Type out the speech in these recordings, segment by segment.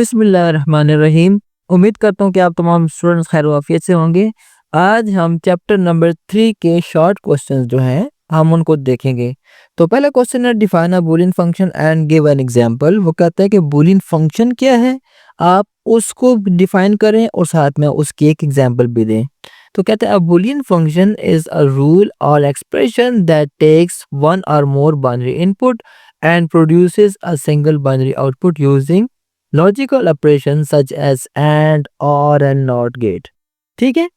बिस्मिल्लाहिर्रहमानिर्रहीम। उम्मीद करता हूँ कि आप तमाम स्टूडेंट्स खैर वाफियत से होंगे। आज हम चैप्टर नंबर 3 के शॉर्ट क्वेश्चंस जो हैं हम उनको देखेंगे। तो पहला क्वेश्चन है define a Boolean function and give an example. वो कहता है कि बूलियन फंक्शन क्या है, आप उसको डिफाइन करें और साथ में उसकी एक एग्जांपल भी दें। तो कहते हैं a Boolean function is a rule or expression that takes one or more binary input and produces a single binary output using logical operation such as and or and not gate. ठीक है,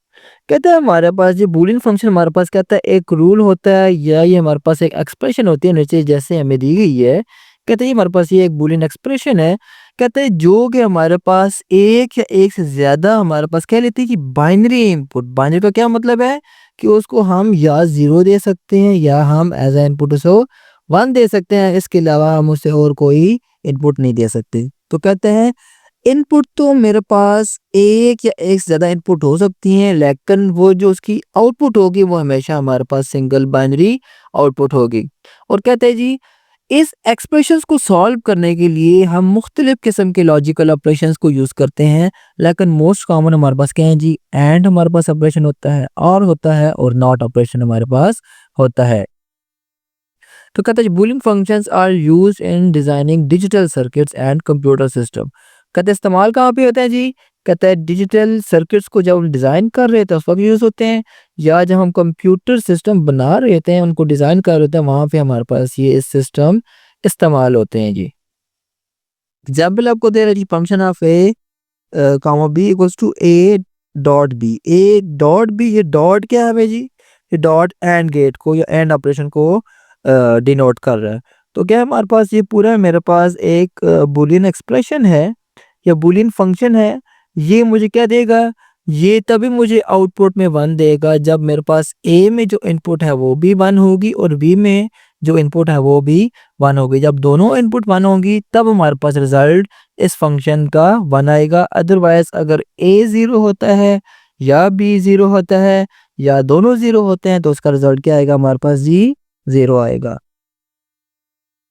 कहता है हमारे पास ये Boolean function हमारे पास कहता है एक रूल होता है या ये हमारे पास एक एक्सप्रेशन होती है नीचे जैसे हमें दी गई है। कहते हैं हमारे पास ये एक बूलियन एक्सप्रेशन है। कहते हैं जो कि हमारे पास एक या एक से ज्यादा हमारे पास कह लेते हैं कि बाइनरी इनपुट। बाइनरी का क्या मतलब है कि उसको हम या जीरो दे सकते हैं या हम एज ए इनपुट उसे वन दे सकते हैं, इसके अलावा हम उसे और कोई इनपुट नहीं दे सकते। तो कहते हैं इनपुट तो मेरे पास एक या एक से ज़्यादा इनपुट हो सकती हैं, लेकिन वो जो उसकी आउटपुट होगी वो हमेशा हमारे पास सिंगल बाइनरी आउटपुट होगी। और कहते हैं जी इस एक्सप्रेशंस को सॉल्व करने के लिए हम मुख्तलिफ किस्म के लॉजिकल ऑपरेशंस को यूज़ करते हैं, लेकिन मोस्ट कॉमन हमारे पास क्या है जी, एंड हमारे पास ऑपरेशन होता है और नॉट ऑपरेशन हमारे पास होता है। तो कहता है Boolean functions are used in designing digital circuits and computer system. कहते हैं इस्तेमाल कहाँ पे होता है जी, कहता है डिजिटल सर्किट्स को जब हम डिज़ाइन कर रहे थे उस वक्त यूज़ होते हैं, या जब हम कंप्यूटर सिस्टम बना रहे थे उनको डिज़ाइन कर रहे थे वहाँ पे हमारे पास ये सिस्टम इस्तेमाल होते हैं जी। एग्जाम्पल आपको दे रहा है जी, function of A comma B equals to A dot B. ये डॉट क्या है जी, ये डॉट एंड गेट को या एंड ऑपरेशन को डिनोट कर रहा है। तो क्या हमारे पास ये पूरा मेरे पास एक बूलियन एक्सप्रेशन है या बूलियन फंक्शन है। ये मुझे क्या देगा, ये तभी मुझे आउटपुट में वन देगा जब मेरे पास ए में जो इनपुट है वो भी वन होगी और बी में जो इनपुट है वो भी वन होगी। जब दोनों इनपुट वन होगी तब हमारे पास रिजल्ट इस फंक्शन का वन आएगा। अदरवाइज अगर ए ज़ीरो होता है या बी ज़ीरो होता है या दोनों ज़ीरो होते हैं तो उसका रिजल्ट क्या आएगा, हमारे पास जी ज़ीरो आएगा।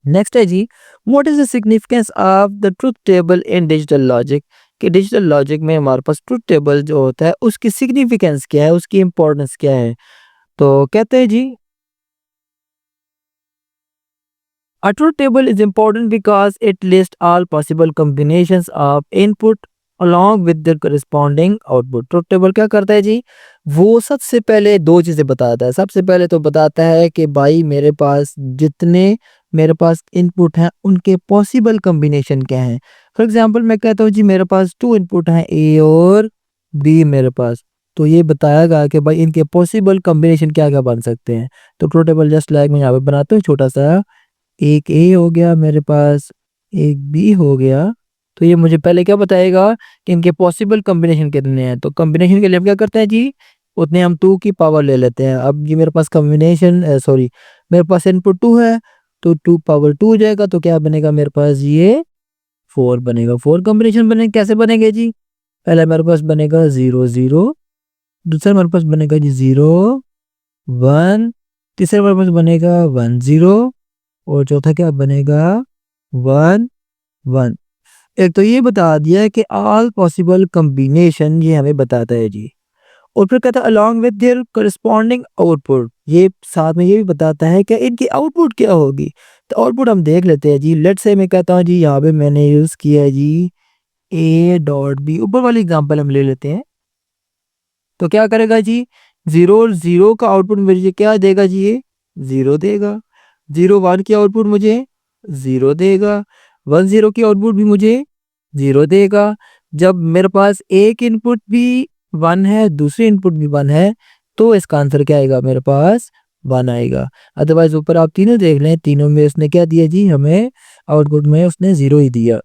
नेक्स्ट है जी, what is the significance of the truth table in digital logic. कि डिजिटल लॉजिक में हमारे पास ट्रुथ टेबल जो होता है उसकी सिग्निफिकेंस क्या है, उसकी इंपॉर्टेंस क्या है। तो कहते हैं जी a truth table is important because it lists all possible combinations of input along with their corresponding output। Truth table क्या करता है जी, वो सबसे पहले दो चीज़ें बताता है। सबसे पहले तो बताता है कि भाई मेरे पास जितने मेरे पास इनपुट हैं उनके पॉसिबल कम्बिनेशन क्या हैं। फॉर एग्जांपल मैं कहता हूँ जी मेरे पास टू इनपुट हैं ए और बी मेरे पास, तो ये बताया गया कि भाई इनके पॉसिबल कम्बिनेशन क्या क्या बन सकते हैं। तो ट्रुथ टेबल जस्ट लाइक मैं यहाँ पे बनाता हूँ छोटा सा, एक ए हो गया मेरे पास, एक बी हो गया। तो ये मुझे पहले क्या बताएगा कि इनके पॉसिबल कॉम्बिनेशन कितने हैं। तो कॉम्बिनेशन के लिए हम क्या करते हैं जी, उतने हम 2 की पावर ले लेते हैं। अब ये मेरे पास कॉम्बिनेशन सॉरी मेरे पास इनपुट 2 है तो 2 पावर 2 हो जाएगा। तो क्या बनेगा मेरे पास, ये 4 बनेगा। 4 कॉम्बिनेशन बने कैसे बनेंगे जी, पहले मेरे पास बनेगा 0 0, दूसरा मेरे पास बनेगा जी 0 1, तीसरा मेरे पास बनेगा 1 0 और चौथा क्या बनेगा 1 1। एक तो ये बता दिया कि ऑल पॉसिबल कॉम्बिनेशन ये हमें बताता है जी। और फिर कहता है along with their corresponding output, ये साथ में ये भी बताता है कि इनकी आउटपुट क्या होगी। तो आउटपुट हम देख लेते हैं जी। लेट्स से मैं कहता हूँ जी यहाँ पे मैंने यूज़ किया है जी ए डॉट बी। ऊपर वाली एग्जांपल हम ले लेते हैं। तो क्या करेगा जी, 0 और 0 का आउटपुट मुझे क्या देगा जी, ये 0 देगा। 0 1 की आउटपुट मुझे 0 देगा। 1 0 की आउटपुट भी मुझे 0 देगा। जब मेरे पास एक इनपुट भी 1 है दूसरी इनपुट भी 1 है तो इसका आंसर क्या आएगा, मेरे पास 1 आएगा। अदरवाइज ऊपर आप तीनों देख लें, तीनों में उसने क्या दिया जी, हमें आउटपुट में उसने 0 ही दिया।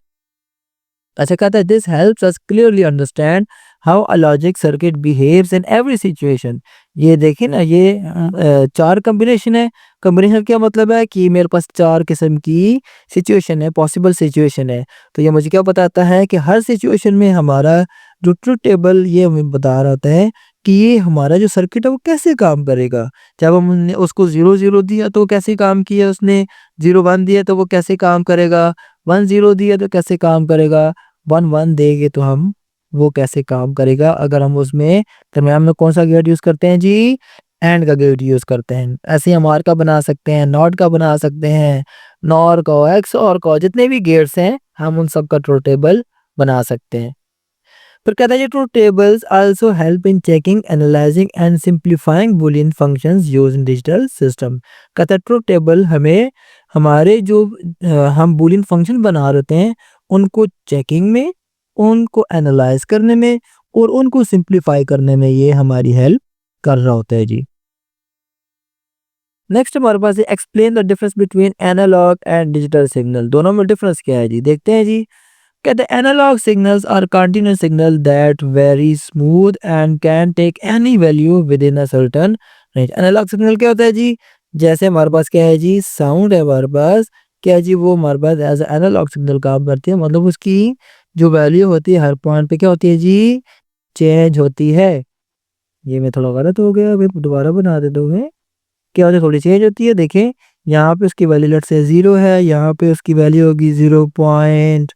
अच्छा कहता है this helps us clearly understand how a logic circuit behaves in every situation. ये देखिए ना, ये 4 कॉम्बिनेशन है। कॉम्बिनेशन क्या मतलब है कि मेरे पास 4 किस्म की सिचुएशन है, पॉसिबल सिचुएशन है। तो ये मुझे क्या बताता है कि हर सिचुएशन में हमारा जो ट्रुथ टेबल ये हमें बता रहा होता है कि ये हमारा जो सर्किट है वो कैसे काम करेगा। जब हमने उसको 0 0 दिया तो कैसे काम किया उसने, 0 1 दिया तो वो कैसे काम करेगा, 1 0 दिया तो कैसे काम करेगा, 1 देंगे तो हम वो कैसे काम करेगा अगर हम उसमें दरम्यान में कौन सा गेट यूज़ करते हैं जी, एंड का गेट यूज़ करते हैं। ऐसे ही हम आर का बना सकते हैं, नॉट का बना सकते हैं, नॉर का, एक्सऑर का, जितने भी गेट्स हैं हम उन सब का ट्रुथ टेबल बना सकते हैं। फिर कहता है truth tables also help in checking, analysing and simplifying Boolean functions used in digital system. कहता है ट्रुथ टेबल हमें हमारे जो हम बूलियन फंक्शन बना रहे हैं उनको चेकिंग में, उनको एनालाइज करने में और उनको सिंप्लीफाई करने में ये हमारी हेल्प कर रहा होता है जी। नेक्स्ट हमारे पास है explain the difference between analog and digital signal. दोनों में डिफरेंस क्या है जी, देखते हैं जी। कहते हैं analog signals are continuous signal that very smooth and can take any value within a certain range. Analog signal क्या होता है जी, जैसे हमारे पास क्या है जी, साउंड है हमारे पास, क्या है जी, वो हमारे पास एज एनालॉग सिग्नल काम करती है, मतलब उसकी जो वैल्यू होती है हर पॉइंट पे क्या होती है जी, चेंज होती है। ये मैं थोड़ा गलत हो गया, मैं दोबारा बना देता हूँ। क्या होती है, थोड़ी चेंज होती है। देखें यहाँ पे उसकी वैल्यू लेट से 0 है, यहाँ पे उसकी वैल्यू होगी 0.1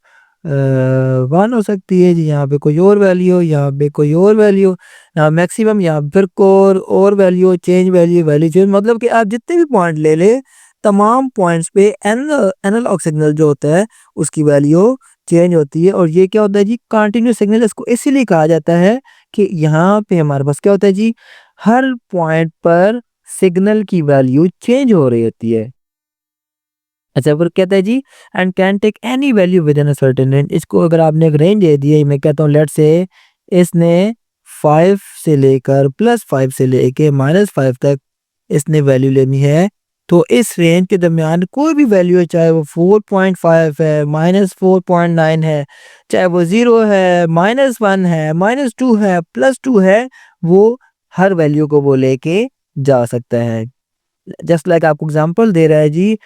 हो सकती है जी, यहाँ पे कोई और वैल्यू, यहाँ पे कोई और वैल्यू, यहाँ मैक्सिमम, यहाँ फिर कोर और value, change value, value change, मतलब कि आप जितने भी पॉइंट ले ले तमाम पॉइंट्स पे एनालॉग सिग्नल जो होता है उसकी वैल्यू चेंज होती है। और ये क्या होता है जी, कंटिन्यूस सिग्नल इसको इसीलिए कहा जाता है कि यहाँ पे हमारे पास क्या होता है जी, हर पॉइंट पर सिग्नल की वैल्यू चेंज हो रही होती है। अच्छा फिर कहता है जी and can take any value within a certain range. इसको अगर आपने एक रेंज दे दी है, मैं कहता हूँ लेट से इसने 5 से लेकर +5 से लेके -5 तक इसने वैल्यू लेनी है, तो इस रेंज के दरमियान कोई भी वैल्यू है, चाहे वो 4.5 है, -4.9 है, चाहे वो 0 है, -1 है, -2 है, +2 है, वो हर वैल्यू को वो लेके जा सकता है। जस्ट लाइक आपको एग्जांपल दे रहा है जी,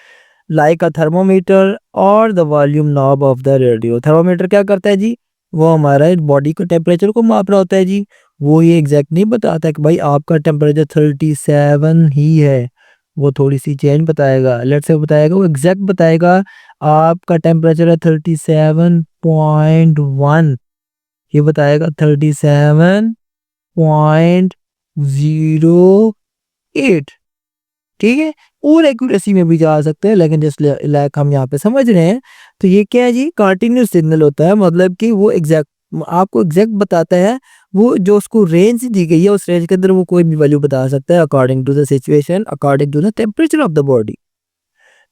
लाइक अ थर्मोमीटर और the volume knob of the radio. Thermometer क्या करता है जी, वो हमारा बॉडी का टेम्परेचर को माप रहा होता है जी, वो ये एग्जैक्ट नहीं बताता कि भाई आपका टेम्परेचर 37 ही है, वो थोड़ी सी चेंज बताएगा, लेट से बताएगा, वो एग्जैक्ट बताएगा आपका टेम्परेचर है 37.1, ये बताएगा 37.08, ठीक है। और एक्यूरेसी में भी जा सकते हैं, लेकिन जस्ट लाइक हम यहाँ पे समझ रहे हैं, तो ये क्या है जी, कंटिन्यूस सिग्नल होता है, मतलब कि वो एग्जैक्ट आपको एग्जैक्ट बताता है, वो जो उसको रेंज दी गई है उस रेंज के अंदर वो कोई भी वैल्यू बता सकता है according to the situation, according to the temperature of the body.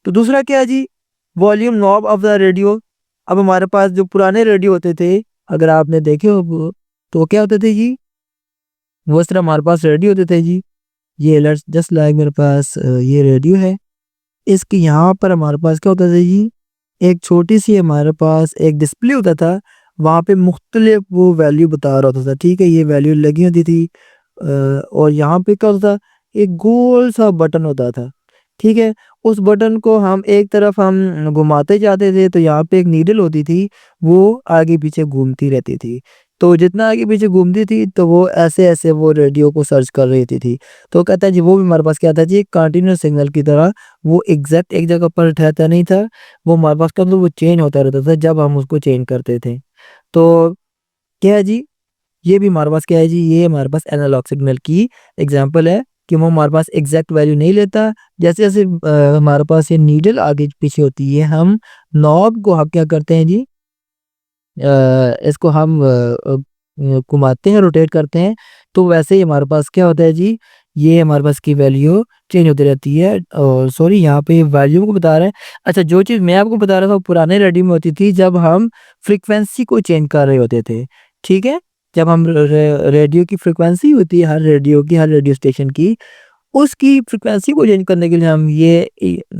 तो दूसरा क्या है जी, volume knob of the radio. अब हमारे पास जो पुराने रेडियो होते थे, अगर आपने देखे हो तो क्या होते थे जी, वो इस तरह हमारे पास रेडियो होते थे जी, ये जस्ट लाइक मेरे पास ये रेडियो है, इसके यहाँ पर हमारे पास क्या होता था जी, एक छोटी सी हमारे पास एक डिस्प्ले होता था, वहाँ पे मुख्तलिफ वो वैल्यू बता रहा होता था, ठीक है, ये वैल्यू लगी होती थी। और यहाँ पे क्या होता था, एक गोल सा बटन होता था, ठीक है, उस बटन को हम एक तरफ हम घुमाते जाते थे तो यहाँ पे एक नीडल होती थी, वो आगे पीछे घूमती रहती थी, तो जितना आगे पीछे घूमती थी तो वो ऐसे ऐसे वो रेडियो को सर्च कर रही थी। तो कहता है जी वो भी हमारे पास क्या था जी, कंटिन्यूस सिग्नल की तरह, वो एग्जैक्ट एक जगह पर ठहरता नहीं था, वो हमारे पास क्या, तो वो चेंज होता रहता था जब हम उसको चेंज करते थे। तो क्या है जी, ये भी हमारे पास क्या है जी, ये हमारे पास एनालॉग सिग्नल की एग्जांपल है कि वो हमारे पास एग्जैक्ट वैल्यू नहीं लेता। जैसे जैसे हमारे पास ये नीडल आगे पीछे होती है, हम नॉब को हम क्या करते हैं जी, इसको हम घुमाते हैं, रोटेट करते हैं, तो वैसे ही हमारे पास क्या होता है जी, ये हमारे पास की वैल्यू चेंज होती रहती है। और सॉरी यहाँ पे वैल्यू को बता रहे हैं। अच्छा जो चीज़ मैं आपको बता रहा था वो पुराने रेडियो में होती थी, जब हम फ्रीक्वेंसी को चेंज कर रहे होते थे, ठीक है, जब हम रेडियो की फ्रीक्वेंसी होती है, हर रेडियो की, हर रेडियो स्टेशन की, उसकी फ्रीक्वेंसी को चेंज करने के लिए हम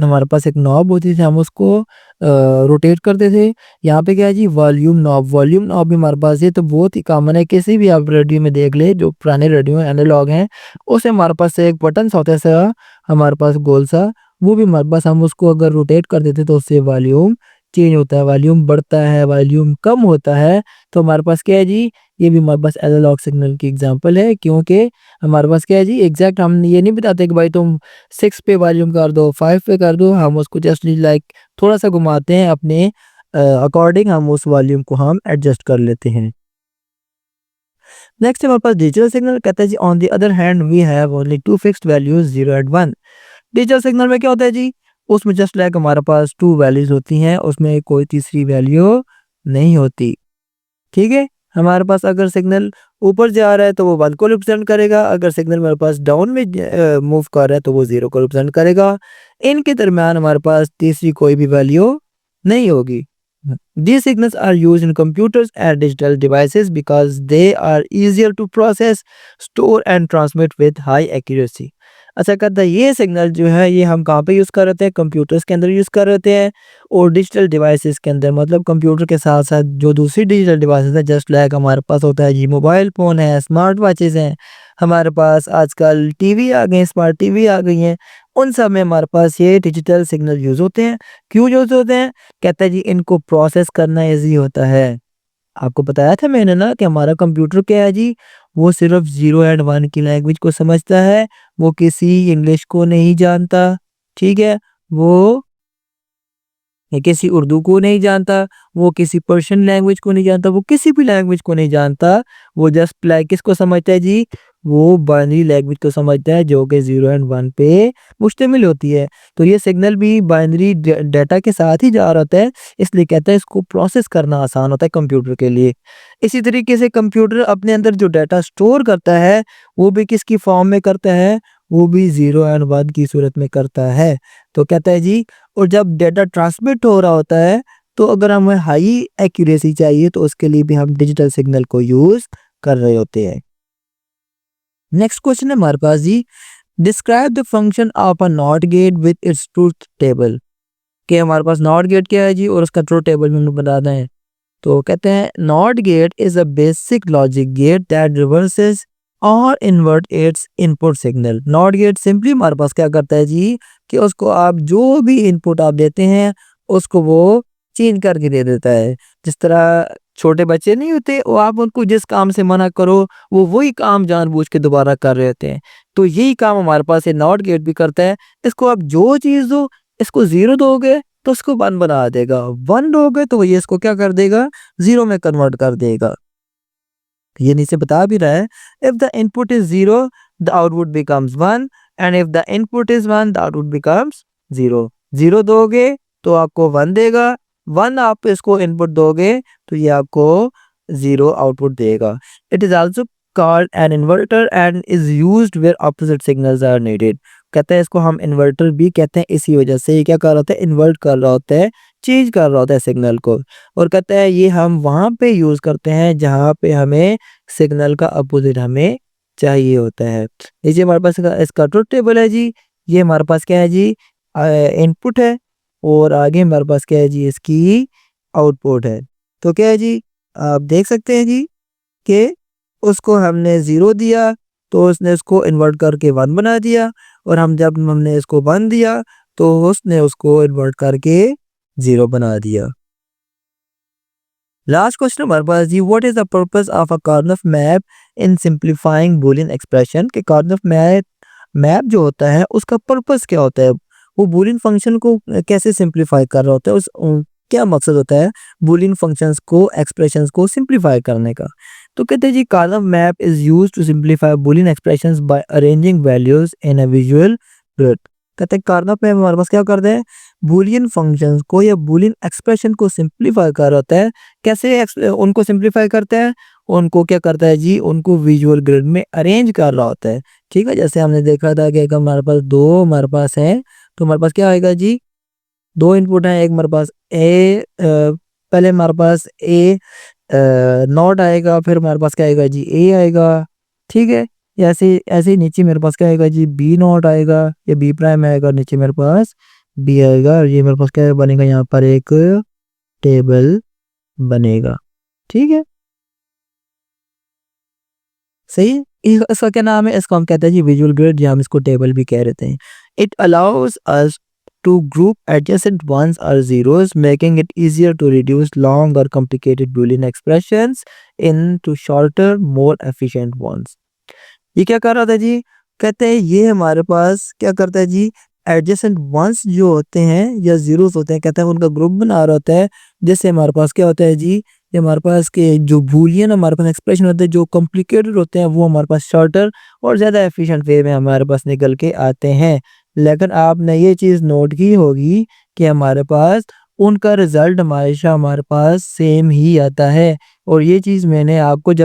हमारे पास एक नॉब होती थी, हम उसको रोटेट करते थे। यहाँ पे क्या है जी, वॉल्यूम नॉब, वॉल्यूम नॉब भी हमारे पास है, तो बहुत ही कॉमन है, किसी भी आप रेडियो में देख ले जो पुराने रेडियो एनालॉग हैं, उसे हमारे पास एक बटन सा होता है सा, हमारे पास गोल सा, वो भी हमारे पास, हम उसको अगर रोटेट कर देते तो उससे वॉल्यूम चेंज होता है, वॉल्यूम बढ़ता है, वॉल्यूम कम होता है। तो हमारे पास क्या है जी, ये भी हमारे पास एनालॉग सिग्नल की एग्जांपल है, क्योंकि हमारे पास क्या है जी, एग्जैक्ट हम ये नहीं बताते कि भाई तुम 6 पे वॉल्यूम कर दो, 5 पे कर दो, हम उसको जस्ट लाइक थोड़ा सा घुमाते हैं अपने अकॉर्डिंग हम उस वॉल्यूम को हम एडजस्ट कर लेते हैं। नेक्स्ट हमारे पास डिजिटल सिग्नल कहता है जी on the other hand we have only two fixed values 0 and 1। Digital signal में क्या होता है जी, उसमें जस्ट लाइक हमारे पास टू वैल्यूज होती हैं, उसमें कोई तीसरी वैल्यू नहीं होती। ठीक है, हमारे पास अगर सिग्नल ऊपर जा रहा है तो वो 1 को रिप्रेजेंट करेगा, अगर सिग्नल हमारे पास डाउन में मूव कर रहा है तो वो 0 को रिप्रेजेंट करेगा। इनके दरमियान हमारे पास तीसरी कोई भी वैल्यू नहीं होगी। These signals are used in computers and digital devices because they are easier to process, store and transmit with high accuracy। अच्छा कहता है ये सिग्नल जो है ये हम कहाँ पे यूज़ कर रहे थे, कंप्यूटर्स के अंदर यूज़ कर रहे हैं और डिजिटल डिवाइसेस के अंदर, मतलब कंप्यूटर के साथ साथ जो दूसरी डिजिटल डिवाइसेस है जस्ट लाइक हमारे पास होता है जी मोबाइल फ़ोन है, स्मार्ट वॉचेस हैं, हमारे पास आजकल टीवी आ गए हैं, स्मार्ट टीवी आ गई हैं, उन सब में हमारे पास ये डिजिटल सिग्नल यूज़ होते हैं। क्यों यूज़ होते हैं? कहता है जी इनको प्रोसेस करना ईज़ी होता है। आपको बताया था मैंने ना कि हमारा कंप्यूटर क्या है जी, वो सिर्फ़ 0 एंड 1 की लैंग्वेज को समझता है, वो किसी इंग्लिश को नहीं जानता, ठीक है? वो ये किसी उर्दू को नहीं जानता, वो किसी पर्शियन लैंग्वेज को नहीं जानता, वो किसी भी लैंग्वेज को नहीं जानता, वो जस्ट लाइक किसको समझता है जी, वो बाइनरी लैंग्वेज को समझता है जो कि 0 एंड 1 पे मुश्तमिल होती है। तो ये सिग्नल भी बाइनरी डाटा के साथ ही जा रहा होता है, इसलिए कहता है इसको प्रोसेस करना आसान होता है कंप्यूटर के लिए। इसी तरीके से कंप्यूटर अपने अंदर जो डाटा स्टोर करता है, वो भी किसकी फॉर्म में करता है, वो भी 0 एंड 1 की सूरत में करता है। तो कहता है जी और जब डाटा ट्रांसमिट हो रहा होता है तो अगर हमें हाई एक्यूरेसी चाहिए तो उसके लिए भी हम डिजिटल सिग्नल को यूज़ कर रहे होते हैं। नेक्स्ट क्वेश्चन है हमारे पास जी, describe the function of a not gate with its truth table. कि हमारे पास नॉट गेट क्या है जी और उसका ट्रूथ टेबल भी हमें बताना है। तो कहते हैं not gate is a basic logic gate that reverses or invert its input signal. Not gate simply हमारे पास क्या करता है जी कि उसको आप जो भी इनपुट आप देते हैं उसको वो चेंज करके दे देता है। जिस तरह छोटे बच्चे नहीं होते, वो आप उनको जिस काम से मना करो वो वही काम जानबूझ के दोबारा कर रहे होते हैं। तो यही काम हमारे पास ये नॉट गेट भी करता है। इसको आप जो चीज़ दो, इसको 0 दोगे तो उसको 1 बना देगा, 1 दोगे तो ये इसको क्या कर देगा, 0 में कन्वर्ट कर देगा। ये नीचे बता भी रहा है, if the input is 0 the output becomes 1 and if the input is 1 the output becomes 0। 0 दोगे तो आपको 1 देगा, 1 आप इसको इनपुट दोगे तो ये आपको 0 आउटपुट देगा। It is also called an inverter and is used where opposite signals are needed. कहते हैं इसको हम इन्वर्टर भी कहते हैं, इसी वजह से ये क्या कर रहा होता है, इन्वर्ट कर रहा होता है, चेंज कर रहा होता है सिग्नल को। और कहता है ये हम वहाँ पे यूज़ करते हैं जहाँ पे हमें सिग्नल का अपोजिट हमें चाहिए होता है। नीचे हमारे पास इसका ट्रुथ टेबल है जी, ये हमारे पास क्या है जी, इनपुट है और आगे हमारे पास क्या है जी, इसकी आउटपुट है। तो क्या है जी, आप देख सकते हैं जी कि उसको हमने 0 दिया तो उसने उसको इन्वर्ट करके 1 बना दिया और जब हमने इसको 1 दिया तो उसने उसको इन्वर्ट करके 0 बना दिया। लास्ट क्वेश्चन हमारे पास जी, what is the purpose of a Karnaugh map in simplifying Boolean expression. के कार्नफ मैप जो होता है उसका पर्पस क्या होता है, वो बूलियन फंक्शन को कैसे सिंप्लीफाई कर रहा होता है, क्या मकसद होता है बूलियन फंक्शंस को एक्सप्रेशंस को सिंप्लीफाई करने का। तो कहते हैं जी Karnaugh map is used to simplify Boolean expressions by arranging values in a visual grid. कहते हैं कार्नफ मैप हमारे पास क्या करता है, बूलियन फंक्शंस को या बूलियन एक्सप्रेशन को सिंप्लीफाई कर रहा होता है। कैसे उनको सिंप्लीफाई करता है, उनको क्या करता है जी, उनको विजुअल ग्रिड में अरेंज कर रहा होता है। ठीक है, जैसे हमने देखा था कि हमारे पास दो हमारे पास है, तो हमारे पास क्या आएगा जी, दो इनपुट हैं, एक हमारे पास पहले हमारे पास ए नॉट आएगा, फिर हमारे पास क्या आएगा जी, ए आएगा। ठीक है, ऐसे ऐसे ही नीचे मेरे पास क्या आएगा जी, बी नॉट आएगा या बी प्राइम आएगा, नीचे मेरे पास बी आएगा और ये मेरे पास क्या बनेगा, यहाँ पर एक टेबल बनेगा। ठीक है, सही है। इसका क्या नाम है, इसको हम कहते हैं जी विजुअल ग्रिड, या हम इसको टेबल भी कह देते हैं। It allows us to group adjacent ones और zeros, making it easier to reduce long or complicated Boolean expressions into shorter, more efficient ones। ये क्या कर रहा था जी, कहते हैं ये हमारे पास क्या करता है जी, एडजेसेंट वंस जो होते हैं या ज़ीरोस होते हैं, कहते हैं उनका ग्रुप बना रहा होता है। जैसे हमारे पास क्या होता है जी, ये हमारे पास के जो बूलियन हमारे पास एक्सप्रेशन होते हैं जो कॉम्प्लिकेटेड होते हैं, वो हमारे पास शॉर्टर और ज़्यादा एफिशिएंट वे में हमारे पास निकल के आते हैं। लेकिन आपने ये चीज़ नोट की होगी कि हमारे पास उनका रिज़ल्ट हमेशा हमारे पास सेम ही आता है। और ये चीज़ जब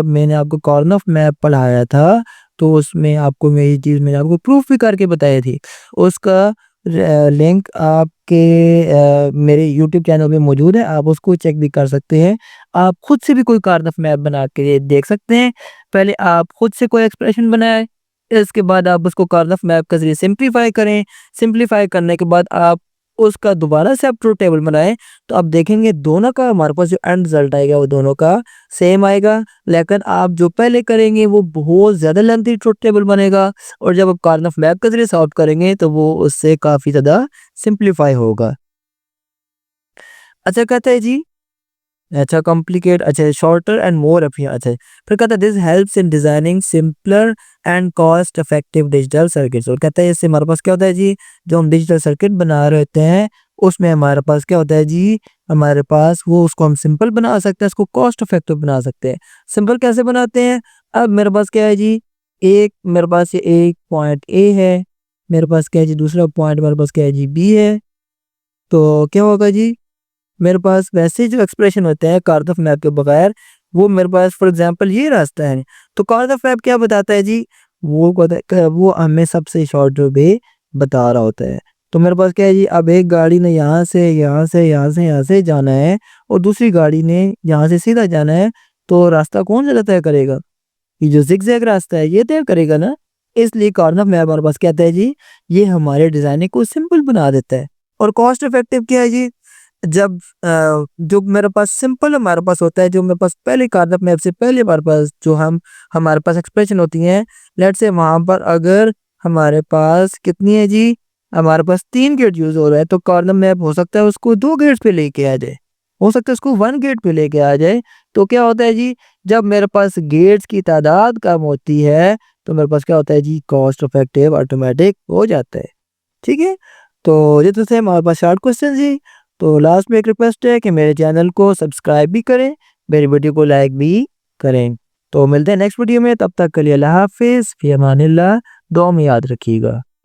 मैंने आपको कॉर्नफ मैप पढ़ाया था, तो उसमें आपको मैं ये चीज़ मैंने आपको प्रूफ भी करके बताई थी। उसका लिंक आपके मेरे यूट्यूब चैनल पे मौजूद है, आप उसको चेक भी कर सकते हैं। आप खुद से भी कोई कार्नफ मैप बना के देख सकते हैं। पहले आप खुद से कोई एक्सप्रेशन बनाएँ, इसके बाद आप उसको कार्नफ मैप के ज़रिए सिम्प्लीफाई करें। सिम्प्लीफाई करने के बाद आप उसका दोबारा से आप ट्रुथ टेबल बनाएँ, तो आप देखेंगे दोनों का हमारे पास जो एंड रिज़ल्ट आएगा वो दोनों का सेम आएगा। लेकिन आप जो पहले करेंगे वो बहुत ज़्यादा लेंथी ट्रुथ टेबल बनेगा, और जब आप कार्नफ मैप के ज़रिए सॉल्व करेंगे तो वो उससे काफ़ी ज़्यादा सिम्प्लीफाई होगा। अच्छा कहता है जी, अच्छा कॉम्प्लिकेट, अच्छा शॉर्टर एंड मोर एफिशिएंट, अच्छा फिर कहता है this helps in designing simpler and cost effective digital circuits. और कहता है इससे हमारे पास क्या होता है जी, जो हम डिजिटल सर्किट बना रहे होते हैं उसमें हमारे पास क्या होता है जी, हमारे पास वो उसको हम सिंपल बना सकते हैं, उसको कॉस्ट इफेक्टिव बना सकते हैं। सिंपल कैसे बनाते हैं, अब मेरे पास क्या है जी, एक मेरे पास ये एक पॉइंट ए है, मेरे पास क्या है जी दूसरा पॉइंट मेरे पास क्या है जी बी है। तो क्या होगा जी, मेरे पास वैसे जो एक्सप्रेशन होते हैं कार्दफ मैप के बगैर, वो मेरे पास फॉर एग्जांपल ये रास्ता है, तो कार्दफ मैप क्या बताता है जी, वो हमें सबसे शॉर्ट वे बता रहा होता है। तो मेरे पास क्या है जी, अब एक गाड़ी ने यहाँ से यहाँ से यहाँ से यहाँ से जाना है, और दूसरी गाड़ी ने यहाँ से सीधा जाना है, तो रास्ता कौन सा तय करेगा, ये जो जिगजैग रास्ता है ये तय करेगा ना। इसलिए कार्नफ मैप हमारे पास कहता है जी, ये हमारे डिजाइनिंग को सिंपल बना देता है। और कॉस्ट इफेक्टिव क्या है जी, जब जो मेरे पास सिंपल हमारे पास होता है, जो मेरे पास पहले कार्नफ मैप से पहले हमारे पास जो हमारे पास एक्सप्रेशन होती हैं, लेट्स से वहाँ पर अगर हमारे पास कितनी है जी, हमारे पास 3 गेट यूज़ हो रहा है, तो कार्नफ मैप हो सकता है उसको 2 गेट्स पे लेके आ जाए, हो सकता है उसको 1 गेट पे लेके आ जाए। तो क्या होता है जी, जब मेरे पास गेट्स की तादाद कम होती है, तो मेरे पास क्या होता है जी, कॉस्ट इफेक्टिव ऑटोमेटिक हो जाता है। ठीक है? तो ये तो थे हमारे पास शॉर्ट क्वेश्चन जी। तो लास्ट में एक रिक्वेस्ट है कि मेरे चैनल को सब्सक्राइब भी करें, मेरी वीडियो को लाइक भी करें। तो मिलते हैं नेक्स्ट वीडियो में, तब तक के लिए अल्लाह हाफ़िज़, फ़ी अमानिल्लाह, दुआ में याद रखिएगा।